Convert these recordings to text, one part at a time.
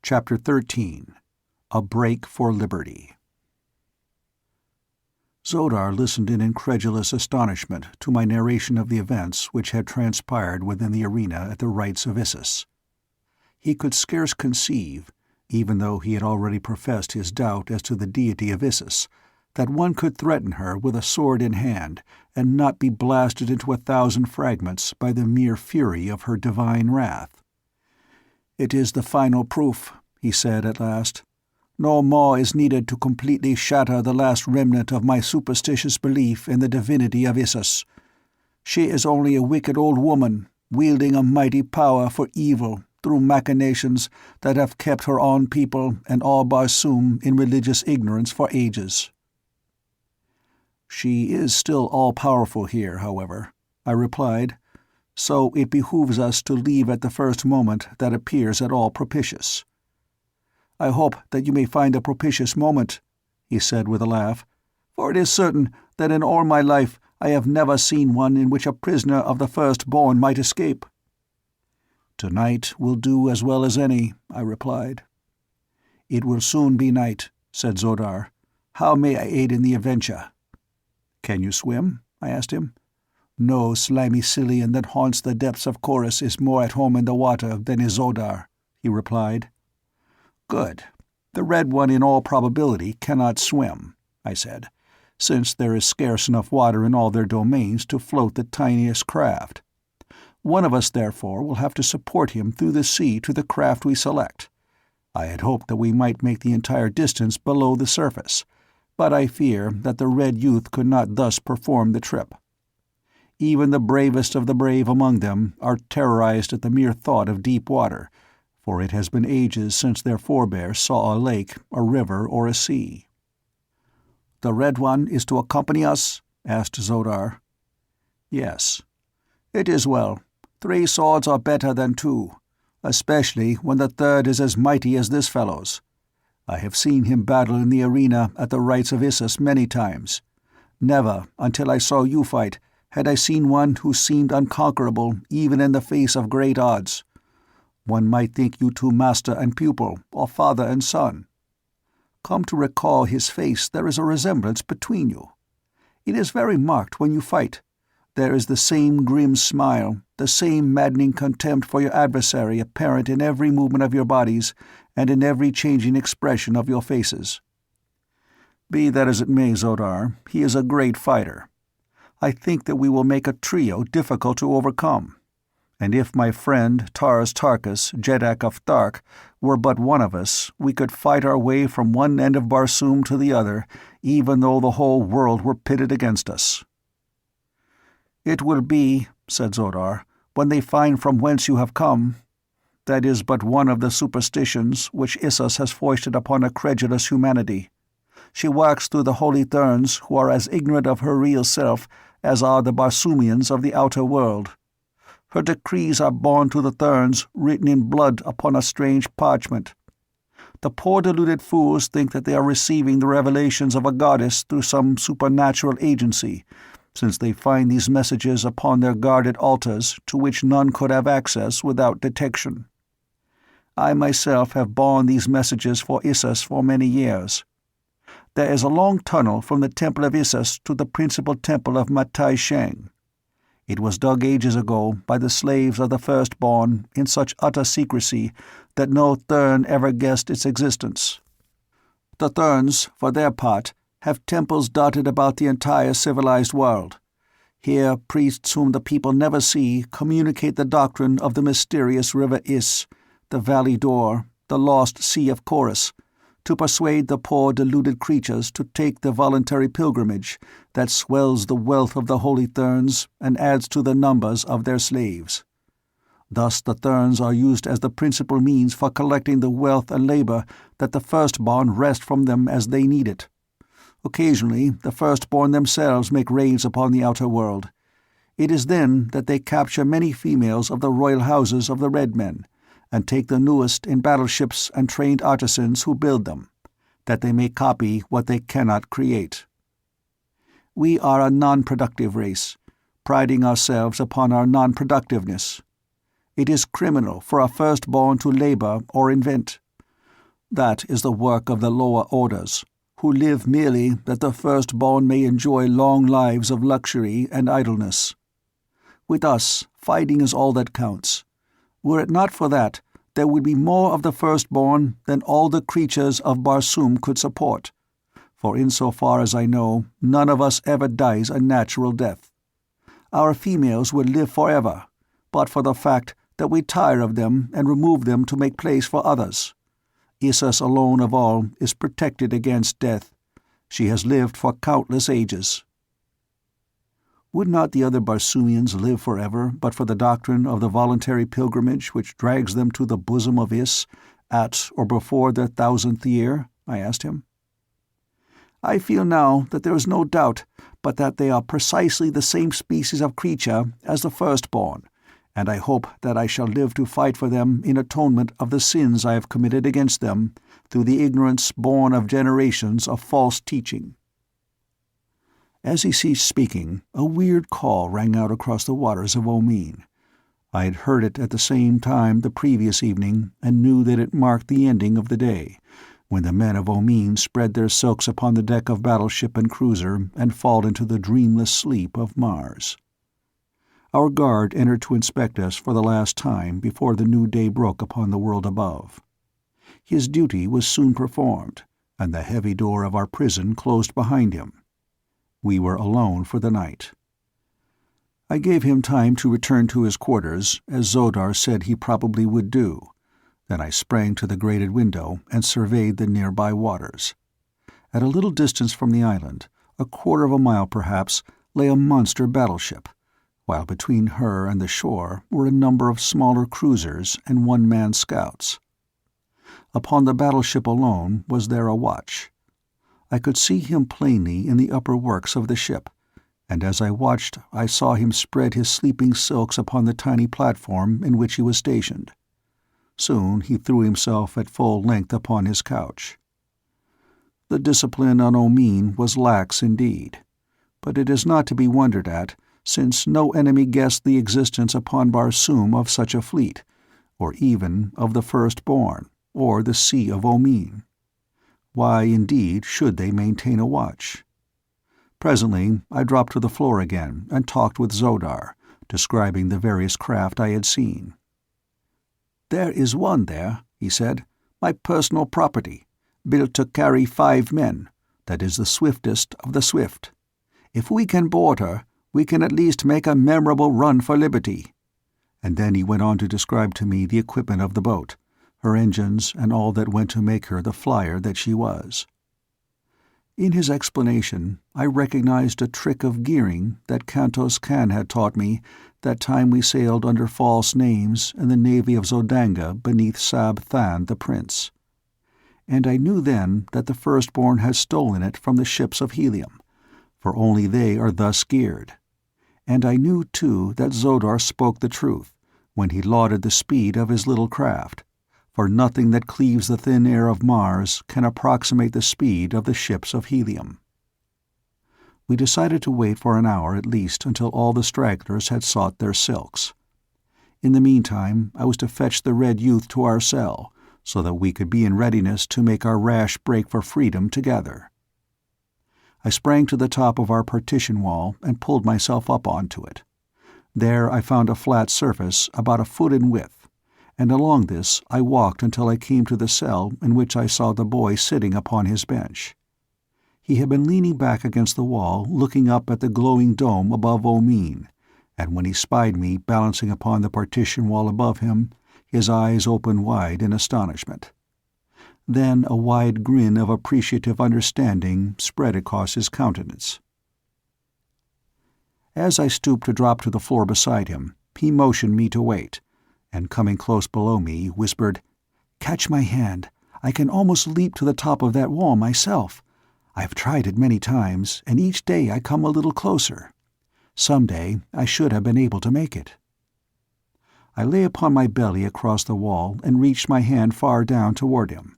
Chapter 13. A Break for Liberty. Zodar listened in incredulous astonishment to my narration of the events which had transpired within the arena at the rites of Issus. He could scarce conceive, even though he had already professed his doubt as to the deity of Issus, that one could threaten her with a sword in hand and not be blasted into 1,000 fragments by the mere fury of her divine wrath. "It is the final proof," he said at last. "No more is needed to completely shatter the last remnant of my superstitious belief in the divinity of Issus. She is only a wicked old woman, wielding a mighty power for evil through machinations that have kept her own people and all Barsoom in religious ignorance for ages." "She is still all-powerful here, however," I replied, "so it behooves us to leave at the first moment that appears at all propitious." "I hope that you may find a propitious moment," he said with a laugh, "for it is certain that in all my life I have never seen one in which a prisoner of the firstborn might escape." "Tonight will do as well as any," I replied. "It will soon be night," said Zodar. "How may I aid in the adventure?" "Can you swim?" I asked him. "No slimy Cillian that haunts the depths of Chorus is more at home in the water than is Zodar," he replied. "Good. The Red One in all probability cannot swim," I said, "since there is scarce enough water in all their domains to float the tiniest craft. One of us, therefore, will have to support him through the sea to the craft we select. I had hoped that we might make the entire distance below the surface, but I fear that the Red Youth could not thus perform the trip. Even the bravest of the brave among them are terrorized at the mere thought of deep water, for it has been ages since their forebears saw a lake, a river, or a sea." "The Red One is to accompany us?" asked Zodar. "Yes. It is well. 3 swords are better than 2, especially when the third is as mighty as this fellow's. I have seen him battle in the arena at the rites of Issus many times. Never, until I saw you fight, had I seen one who seemed unconquerable even in the face of great odds. One might think you two master and pupil, or father and son. Come to recall his face, there is a resemblance between you. It is very marked when you fight. There is the same grim smile, the same maddening contempt for your adversary apparent in every movement of your bodies and in every changing expression of your faces. Be that as it may, Zodar, he is a great fighter. I think that we will make a trio difficult to overcome. And if my friend Tars Tarkas, Jeddak of Thark, were but one of us, we could fight our way from one end of Barsoom to the other, even though the whole world were pitted against us." "It will be," said Zodar, "when they find from whence you have come. That is but one of the superstitions which Issus has foisted upon a credulous humanity. She works through the holy Therns, who are as ignorant of her real self as are the Barsoomians of the outer world. Her decrees are borne to the Therns, written in blood upon a strange parchment. The poor deluded fools think that they are receiving the revelations of a goddess through some supernatural agency, since they find these messages upon their guarded altars to which none could have access without detection. I myself have borne these messages for Issus for many years. There is a long tunnel from the Temple of Issus to the principal temple of Matai Sheng. It was dug ages ago by the slaves of the Firstborn in such utter secrecy that no Therns ever guessed its existence. The Therns, for their part, have temples dotted about the entire civilized world. Here priests whom the people never see communicate the doctrine of the mysterious River Iss, the Valley Dor, the lost Sea of Chorus, to persuade the poor deluded creatures to take the voluntary pilgrimage that swells the wealth of the holy Therns and adds to the numbers of their slaves. Thus the Therns are used as the principal means for collecting the wealth and labor that the Firstborn wrest from them as they need it. Occasionally the Firstborn themselves make raids upon the outer world. It is then that they capture many females of the royal houses of the Red Men, and take the newest in battleships and trained artisans who build them, that they may copy what they cannot create. We are a non-productive race, priding ourselves upon our non-productiveness. It is criminal for a Firstborn to labor or invent. That is the work of the lower orders, who live merely that the firstborn may enjoy long lives of luxury and idleness. With us, fighting is all that counts. Were it not for that, there would be more of the firstborn than all the creatures of Barsoom could support, for insofar as I know, none of us ever dies a natural death. Our females would live forever, but for the fact that we tire of them and remove them to make place for others. Issus alone of all is protected against death. She has lived for countless ages. Would not the other Barsoomians live forever but for the doctrine of the voluntary pilgrimage which drags them to the bosom of Iss at or before their 1000th year? I asked him. I feel now that there is no doubt but that they are precisely the same species of creature as the firstborn, and I hope that I shall live to fight for them in atonement of the sins I have committed against them through the ignorance born of generations of false teaching. As he ceased speaking, a weird call rang out across the waters of Omeen. I had heard it at the same time the previous evening and knew that it marked the ending of the day, when the men of Omeen spread their silks upon the deck of battleship and cruiser and fall into the dreamless sleep of Mars. Our guard entered to inspect us for the last time before the new day broke upon the world above. His duty was soon performed, and the heavy door of our prison closed behind him. We were alone for the night. I gave him time to return to his quarters, as Zodar said he probably would do. Then I sprang to the grated window and surveyed the nearby waters. At a little distance from the island, a quarter of a mile perhaps, lay a monster battleship, while between her and the shore were a number of smaller cruisers and one-man scouts. Upon the battleship alone was there a watch. I could see him plainly in the upper works of the ship, and as I watched I saw him spread his sleeping silks upon the tiny platform in which he was stationed. Soon he threw himself at full length upon his couch. The discipline on Omeen was lax indeed, but it is not to be wondered at, since no enemy guessed the existence upon Barsoom of such a fleet, or even of the firstborn, or the Sea of Omeen. Why, indeed, should they maintain a watch? Presently I dropped to the floor again and talked with Zodar, describing the various craft I had seen. "There is one there," he said, "my personal property, built to carry 5 men, that is the swiftest of the swift. If we can board her, we can at least make a memorable run for liberty." And then he went on to describe to me the equipment of the boat, her engines, and all that went to make her the flyer that she was. In his explanation, I recognized a trick of gearing that Kantos Kan had taught me that time we sailed under false names in the navy of Zodanga beneath Sab Than the Prince. And I knew then that the firstborn had stolen it from the ships of Helium, for only they are thus geared. And I knew, too, that Zodar spoke the truth when he lauded the speed of his little craft, for nothing that cleaves the thin air of Mars can approximate the speed of the ships of Helium. We decided to wait for an hour at least until all the stragglers had sought their silks. In the meantime, I was to fetch the Red Youth to our cell, so that we could be in readiness to make our rash break for freedom together. I sprang to the top of our partition wall and pulled myself up onto it. There I found a flat surface about a foot in width, and along this I walked until I came to the cell in which I saw the boy sitting upon his bench. He had been leaning back against the wall, looking up at the glowing dome above Omeen, and when he spied me balancing upon the partition wall above him, his eyes opened wide in astonishment. Then a wide grin of appreciative understanding spread across his countenance. As I stooped to drop to the floor beside him, he motioned me to wait, and coming close below me, whispered, "Catch my hand. I can almost leap to the top of that wall myself. I've tried it many times, and each day I come a little closer. Some day I should have been able to make it." I lay upon my belly across the wall and reached my hand far down toward him.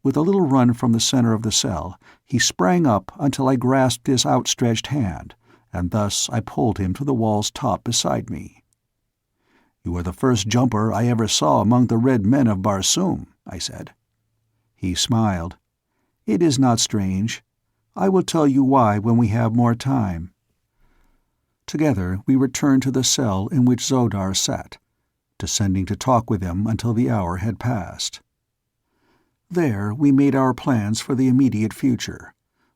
With a little run from the center of the cell, he sprang up until I grasped his outstretched hand, and thus I pulled him to the wall's top beside me. "You are the first jumper I ever saw among the red men of Barsoom," I said. He smiled. "It is not strange. I will tell you why when we have more time." Together we returned to the cell in which Zodar sat, descending to talk with him until the hour had passed. There we made our plans for the immediate future,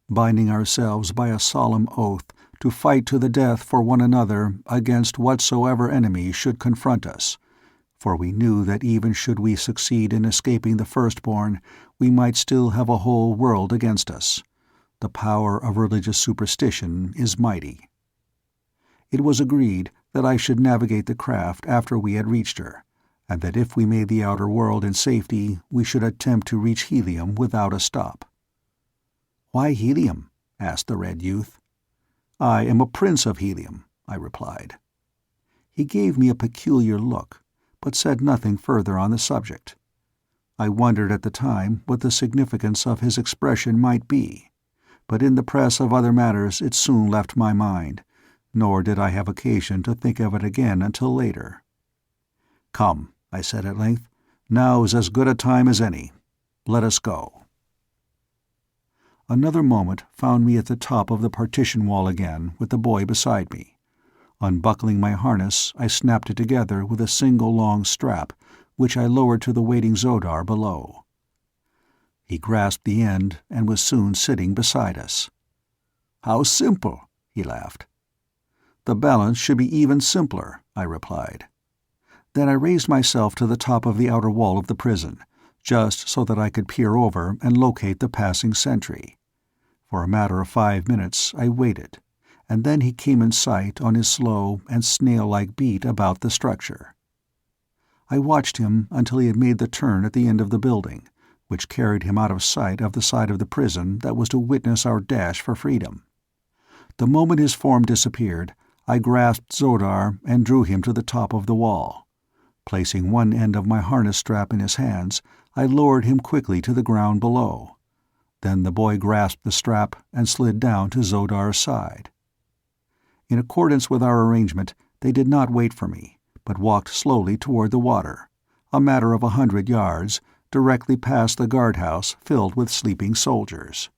binding ourselves by a solemn oath to fight to the death for one another against whatsoever enemy should confront us, for we knew that even should we succeed in escaping the firstborn, we might still have a whole world against us. The power of religious superstition is mighty. It was agreed that I should navigate the craft after we had reached her, and that if we made the outer world in safety, we should attempt to reach Helium without a stop. "Why Helium?" asked the Red Youth. "I am a prince of Helium," I replied. He gave me a peculiar look, but said nothing further on the subject. I wondered at the time what the significance of his expression might be, but in the press of other matters it soon left my mind, nor did I have occasion to think of it again until later. "Come," I said at length, "now is as good a time as any. Let us go." Another moment found me at the top of the partition wall again, with the boy beside me. Unbuckling my harness, I snapped it together with a single long strap, which I lowered to the waiting Zodar below. He grasped the end and was soon sitting beside us. "How simple," he laughed. "The balance should be even simpler," I replied. Then I raised myself to the top of the outer wall of the prison, just so that I could peer over and locate the passing sentry. For a matter of 5 minutes I waited, and then he came in sight on his slow and snail-like beat about the structure. I watched him until he had made the turn at the end of the building, which carried him out of sight of the side of the prison that was to witness our dash for freedom. The moment his form disappeared, I grasped Zodar and drew him to the top of the wall. Placing one end of my harness strap in his hands, I lowered him quickly to the ground below. Then the boy grasped the strap and slid down to Zodar's side. In accordance with our arrangement, they did not wait for me, but walked slowly toward the water, a matter of 100 yards, directly past the guardhouse filled with sleeping soldiers.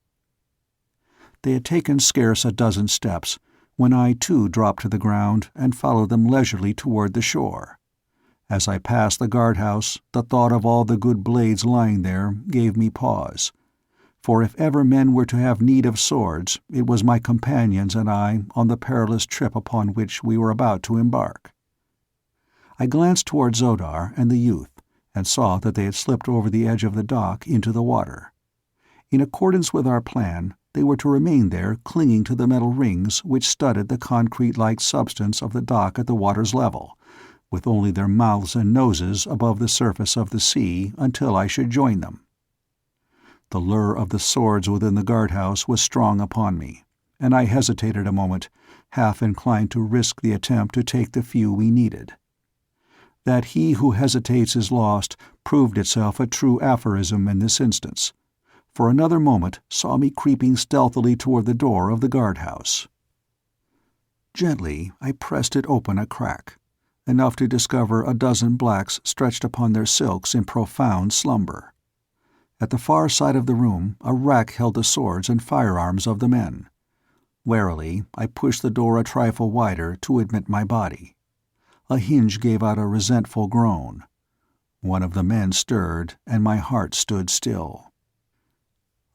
They had taken scarce a dozen steps when I too dropped to the ground and followed them leisurely toward the shore. As I passed the guardhouse, the thought of all the good blades lying there gave me pause, for if ever men were to have need of swords, it was my companions and I on the perilous trip upon which we were about to embark. I glanced toward Zodar and the youth, and saw that they had slipped over the edge of the dock into the water. In accordance with our plan, they were to remain there clinging to the metal rings which studded the concrete-like substance of the dock at the water's level, with only their mouths and noses above the surface of the sea until I should join them. The lure of the swords within the guardhouse was strong upon me, and I hesitated a moment, half inclined to risk the attempt to take the few we needed. That he who hesitates is lost proved itself a true aphorism in this instance, for another moment saw me creeping stealthily toward the door of the guardhouse. Gently I pressed it open a crack, enough to discover a dozen blacks stretched upon their silks in profound slumber. At the far side of the room a rack held the swords and firearms of the men. Warily I pushed the door a trifle wider to admit my body. A hinge gave out a resentful groan. One of the men stirred, and my heart stood still.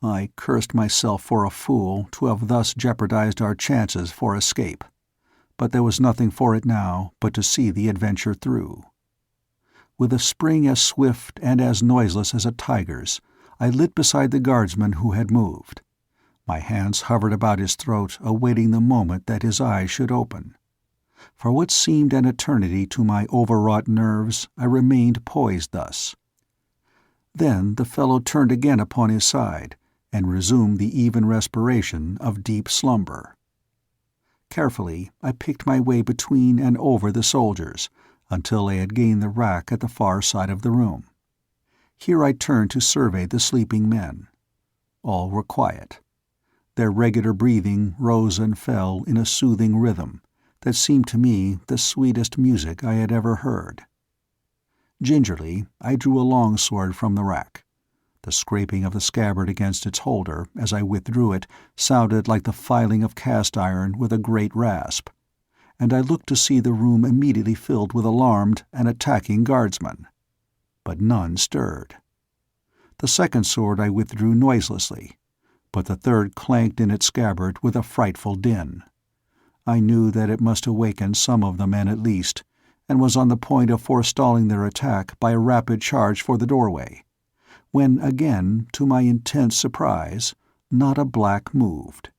I cursed myself for a fool to have thus jeopardized our chances for escape, but there was nothing for it now but to see the adventure through. With a spring as swift and as noiseless as a tiger's, I lit beside the guardsman who had moved. My hands hovered about his throat, awaiting the moment that his eyes should open. For what seemed an eternity to my overwrought nerves, I remained poised thus. Then the fellow turned again upon his side, and resumed the even respiration of deep slumber. Carefully I picked my way between and over the soldiers, until I had gained the rack at the far side of the room. Here I turned to survey the sleeping men. All were quiet. Their regular breathing rose and fell in a soothing rhythm that seemed to me the sweetest music I had ever heard. Gingerly I drew a long sword from the rack. The scraping of the scabbard against its holder, as I withdrew it, sounded like the filing of cast iron with a great rasp, and I looked to see the room immediately filled with alarmed and attacking guardsmen. But none stirred. The second sword I withdrew noiselessly, but the third clanked in its scabbard with a frightful din. I knew that it must awaken some of the men at least, and was on the point of forestalling their attack by a rapid charge for the doorway, when again, to my intense surprise, not a black moved.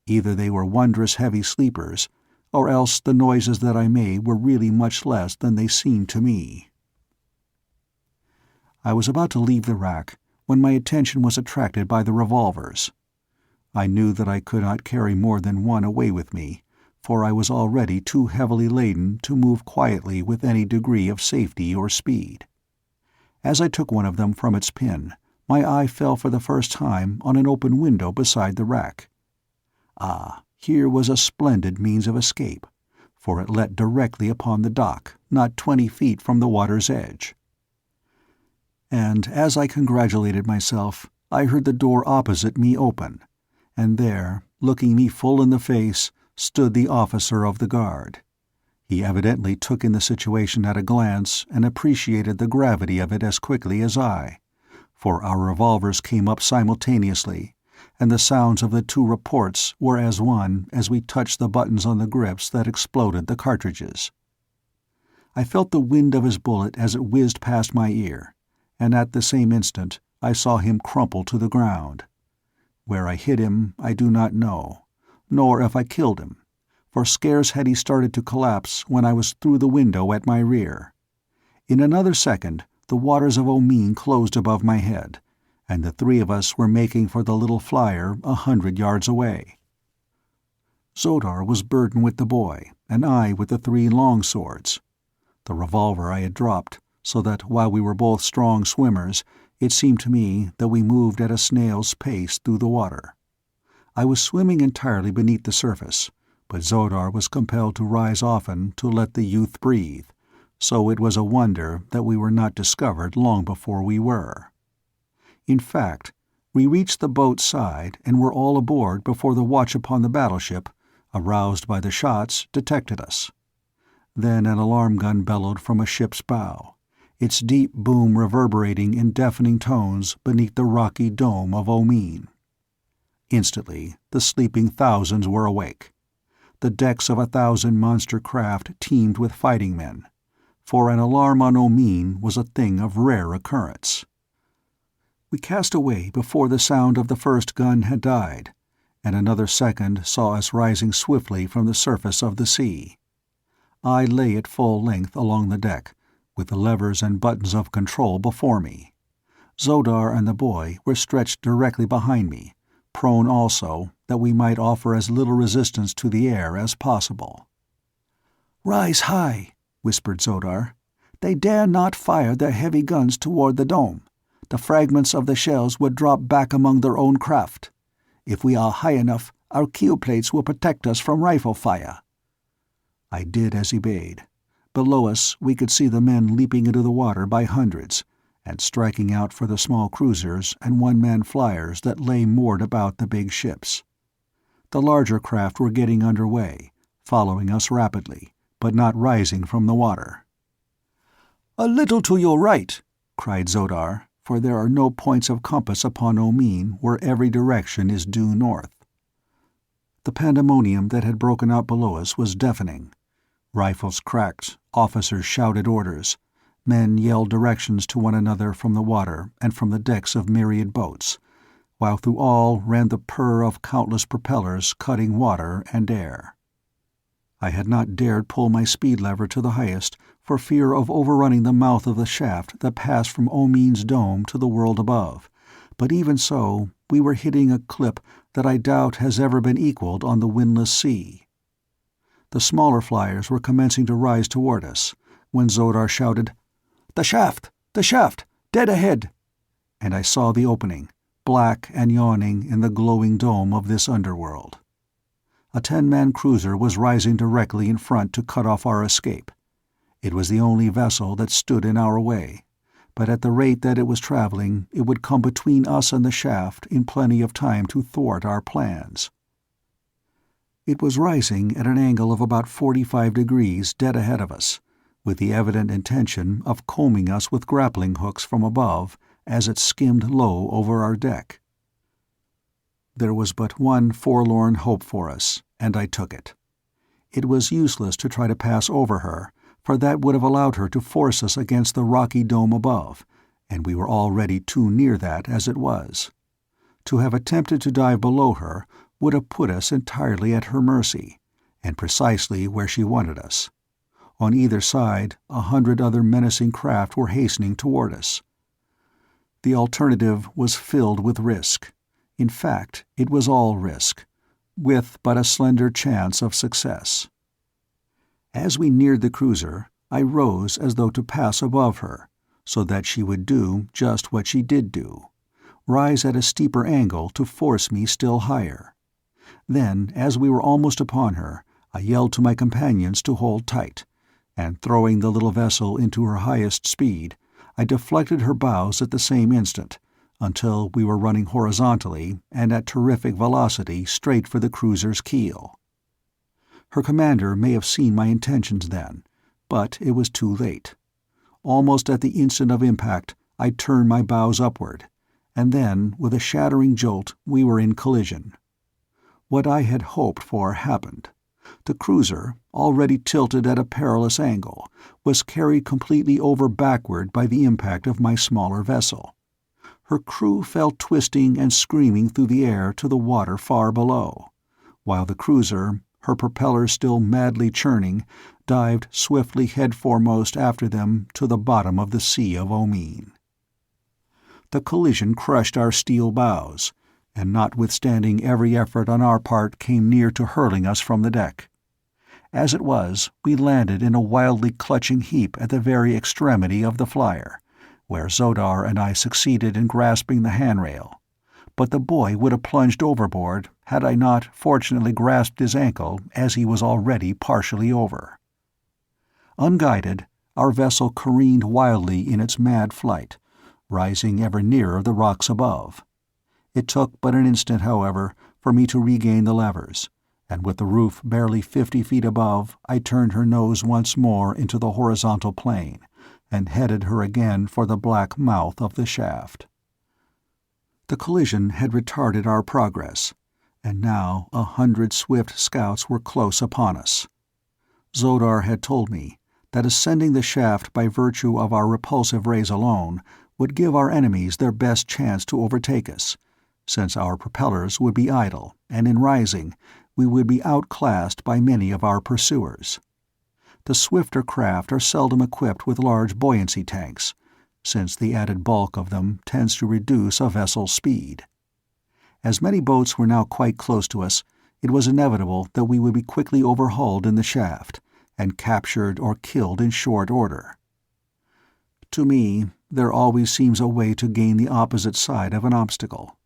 Either they were wondrous heavy sleepers, or else the noises that I made were really much less than they seemed to me. I was about to leave the rack when my attention was attracted by the revolvers. I knew that I could not carry more than one away with me, for I was already too heavily laden to move quietly with any degree of safety or speed. As I took one of them from its pin, my eye fell for the first time on an open window beside the rack. Ah, here was a splendid means of escape, for it let directly upon the dock, not 20 feet from the water's edge. And as I congratulated myself, I heard the door opposite me open, and there, looking me full in the face, stood the officer of the guard. He evidently took in the situation at a glance and appreciated the gravity of it as quickly as I, for our revolvers came up simultaneously, and the sounds of the two reports were as one as we touched the buttons on the grips that exploded the cartridges. I felt the wind of his bullet as it whizzed past my ear, and at the same instant I saw him crumple to the ground. Where I hit him I do not know, nor if I killed him, for scarce had he started to collapse when I was through the window at my rear. In another second the waters of Omin closed above my head, and the three of us were making for the little flyer 100 yards away. Zodar was burdened with the boy, and I with the 3 long swords. The revolver I had dropped, so that while we were both strong swimmers, it seemed to me that we moved at a snail's pace through the water. I was swimming entirely beneath the surface, but Zodar was compelled to rise often to let the youth breathe, so it was a wonder that we were not discovered long before we were. In fact, we reached the boat's side and were all aboard before the watch upon the battleship, aroused by the shots, detected us. Then an alarm gun bellowed from a ship's bow, its deep boom reverberating in deafening tones beneath the rocky dome of Omin. Instantly, the sleeping thousands were awake. The decks of 1,000 monster craft teemed with fighting men, for an alarm on Omin was a thing of rare occurrence. We cast away before the sound of the first gun had died, and another second saw us rising swiftly from the surface of the sea. I lay at full length along the deck, with the levers and buttons of control before me. Zodar and the boy were stretched directly behind me, prone also, that we might offer as little resistance to the air as possible. "Rise high," whispered Zodar. "They dare not fire their heavy guns toward the dome. The fragments of the shells would drop back among their own craft. If we are high enough, our keel plates will protect us from rifle fire." I did as he bade. Below us we could see the men leaping into the water by hundreds, and striking out for the small cruisers and one-man flyers that lay moored about the big ships. The larger craft were getting under way, following us rapidly, but not rising from the water. "A little to your right," cried Zodar, for there are no points of compass upon Omin where every direction is due north. The pandemonium that had broken out below us was deafening. Rifles cracked, officers shouted orders, men yelled directions to one another from the water and from the decks of myriad boats, while through all ran the purr of countless propellers cutting water and air. I had not dared pull my speed lever to the highest for fear of overrunning the mouth of the shaft that passed from Omin's dome to the world above, but even so we were hitting a clip that I doubt has ever been equaled on the windless sea. The smaller flyers were commencing to rise toward us, when Zodar shouted, "The shaft! The shaft! Dead ahead!" And I saw the opening, black and yawning in the glowing dome of this underworld. A 10-man cruiser was rising directly in front to cut off our escape. It was the only vessel that stood in our way, but at the rate that it was traveling, it would come between us and the shaft in plenty of time to thwart our plans. It was rising at an angle of about 45 degrees dead ahead of us, with the evident intention of combing us with grappling hooks from above as it skimmed low over our deck. There was but one forlorn hope for us, and I took it. It was useless to try to pass over her, for that would have allowed her to force us against the rocky dome above, and we were already too near that as it was. To have attempted to dive below her would have put us entirely at her mercy, and precisely where she wanted us. On either side, 100 other menacing craft were hastening toward us. The alternative was filled with risk. In fact, it was all risk, with but a slender chance of success. As we neared the cruiser, I rose as though to pass above her, so that she would do just what she did do, rise at a steeper angle to force me still higher. Then, as we were almost upon her, I yelled to my companions to hold tight, and throwing the little vessel into her highest speed, I deflected her bows at the same instant, until we were running horizontally and at terrific velocity straight for the cruiser's keel. Her commander may have seen my intentions then, but it was too late. Almost at the instant of impact, I turned my bows upward, and then, with a shattering jolt, we were in collision. What I had hoped for happened. The cruiser, already tilted at a perilous angle, was carried completely over backward by the impact of my smaller vessel. Her crew fell twisting and screaming through the air to the water far below, while the cruiser, her propellers still madly churning, dived swiftly head foremost after them to the bottom of the Sea of Omine. The collision crushed our steel bows, and notwithstanding every effort on our part came near to hurling us from the deck. As it was, we landed in a wildly clutching heap at the very extremity of the flyer, where Zodar and I succeeded in grasping the handrail, but the boy would have plunged overboard had I not fortunately grasped his ankle as he was already partially over. Unguided, our vessel careened wildly in its mad flight, rising ever nearer the rocks above. It took but an instant, however, for me to regain the levers, and with the roof barely 50 feet above, I turned her nose once more into the horizontal plane, and headed her again for the black mouth of the shaft. The collision had retarded our progress, and now 100 swift scouts were close upon us. Zodar had told me that ascending the shaft by virtue of our repulsive rays alone would give our enemies their best chance to overtake us, since our propellers would be idle, and in rising, we would be outclassed by many of our pursuers. The swifter craft are seldom equipped with large buoyancy tanks, since the added bulk of them tends to reduce a vessel's speed. As many boats were now quite close to us, it was inevitable that we would be quickly overhauled in the shaft, and captured or killed in short order. To me, there always seems a way to gain the opposite side of an obstacle.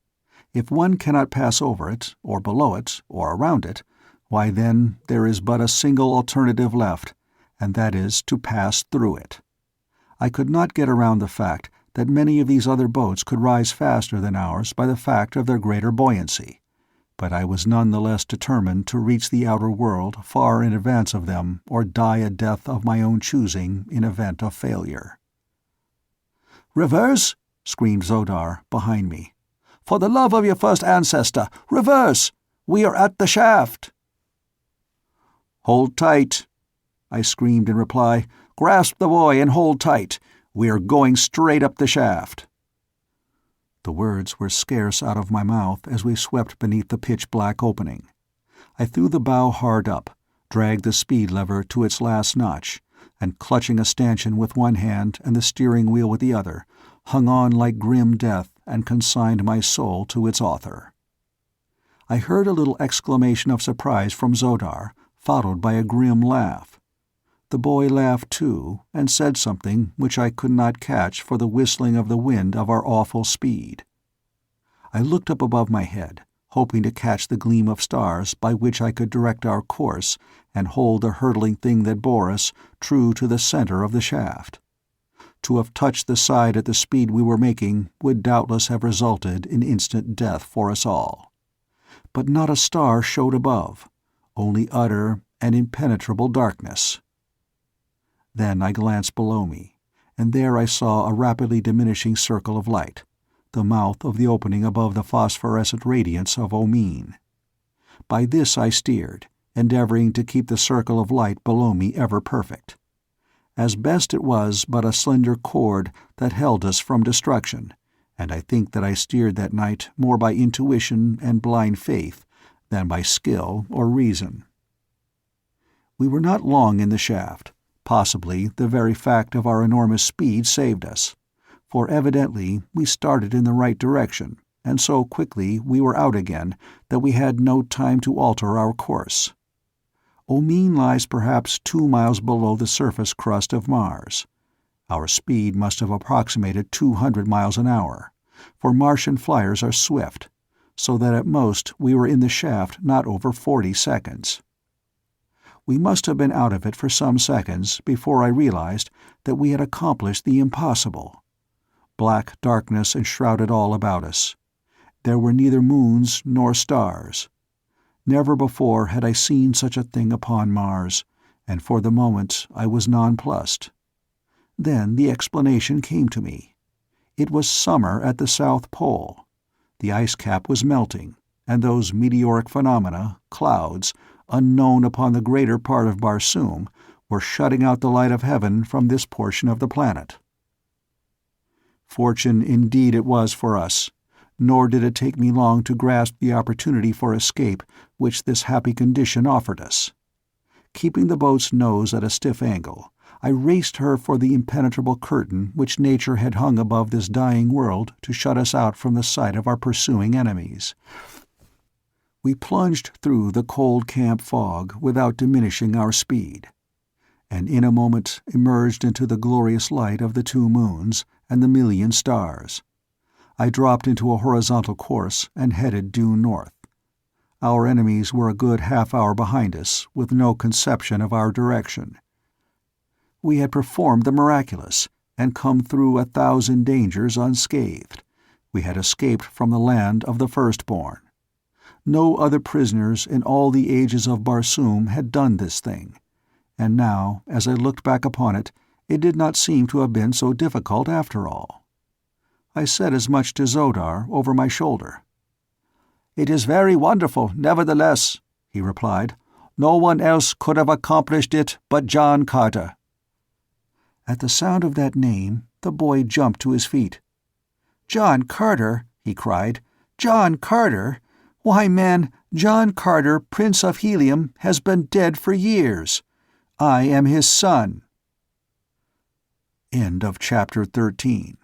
If one cannot pass over it, or below it, or around it, why then there is but a single alternative left, and that is to pass through it. I could not get around the fact that many of these other boats could rise faster than ours by the fact of their greater buoyancy, but I was none the less determined to reach the outer world far in advance of them or die a death of my own choosing in event of failure. "Reverse!" screamed Zodar, behind me. "For the love of your first ancestor, reverse! We are at the shaft!" "Hold tight!" I screamed in reply. "Grasp the boy and hold tight. We are going straight up the shaft." The words were scarce out of my mouth as we swept beneath the pitch-black opening. I threw the bow hard up, dragged the speed lever to its last notch, and clutching a stanchion with one hand and the steering wheel with the other, hung on like grim death and consigned my soul to its author. I heard a little exclamation of surprise from Zodar, followed by a grim laugh. The boy laughed too, and said something which I could not catch for the whistling of the wind of our awful speed. I looked up above my head, hoping to catch the gleam of stars by which I could direct our course and hold the hurtling thing that bore us true to the center of the shaft. To have touched the side at the speed we were making would doubtless have resulted in instant death for us all. But not a star showed above, only utter and impenetrable darkness. Then I glanced below me, and there I saw a rapidly diminishing circle of light, the mouth of the opening above the phosphorescent radiance of Omine. By this I steered, endeavoring to keep the circle of light below me ever perfect. As best it was but a slender cord that held us from destruction, and I think that I steered that night more by intuition and blind faith than by skill or reason. We were not long in the shaft. Possibly the very fact of our enormous speed saved us, for evidently we started in the right direction, and so quickly we were out again that we had no time to alter our course. Omine lies perhaps 2 miles below the surface crust of Mars. Our speed must have approximated 200 miles an hour, for Martian flyers are swift, so that at most we were in the shaft not over 40 seconds. We must have been out of it for some seconds before I realized that we had accomplished the impossible. Black darkness enshrouded all about us. There were neither moons nor stars. Never before had I seen such a thing upon Mars, and for the moment I was nonplussed. Then the explanation came to me. It was summer at the South Pole. The ice cap was melting, and those meteoric phenomena, clouds, unknown upon the greater part of Barsoom, were shutting out the light of heaven from this portion of the planet. Fortune indeed it was for us, nor did it take me long to grasp the opportunity for escape which this happy condition offered us. Keeping the boat's nose at a stiff angle, I raced her for the impenetrable curtain which nature had hung above this dying world to shut us out from the sight of our pursuing enemies. We plunged through the cold camp fog without diminishing our speed, and in a moment emerged into the glorious light of the 2 moons and the million stars. I dropped into a horizontal course and headed due north. Our enemies were a good half-hour behind us, with no conception of our direction. We had performed the miraculous, and come through 1,000 dangers unscathed. We had escaped from the land of the firstborn. No other prisoners in all the ages of Barsoom had done this thing, and now, as I looked back upon it, it did not seem to have been so difficult after all. I said as much to Zodar over my shoulder. "It is very wonderful, nevertheless," he replied. "No one else could have accomplished it but John Carter." At the sound of that name, the boy jumped to his feet. "John Carter!" he cried. "John Carter! Why, man, John Carter, Prince of Helium, has been dead for years. I am his son." End of chapter 13.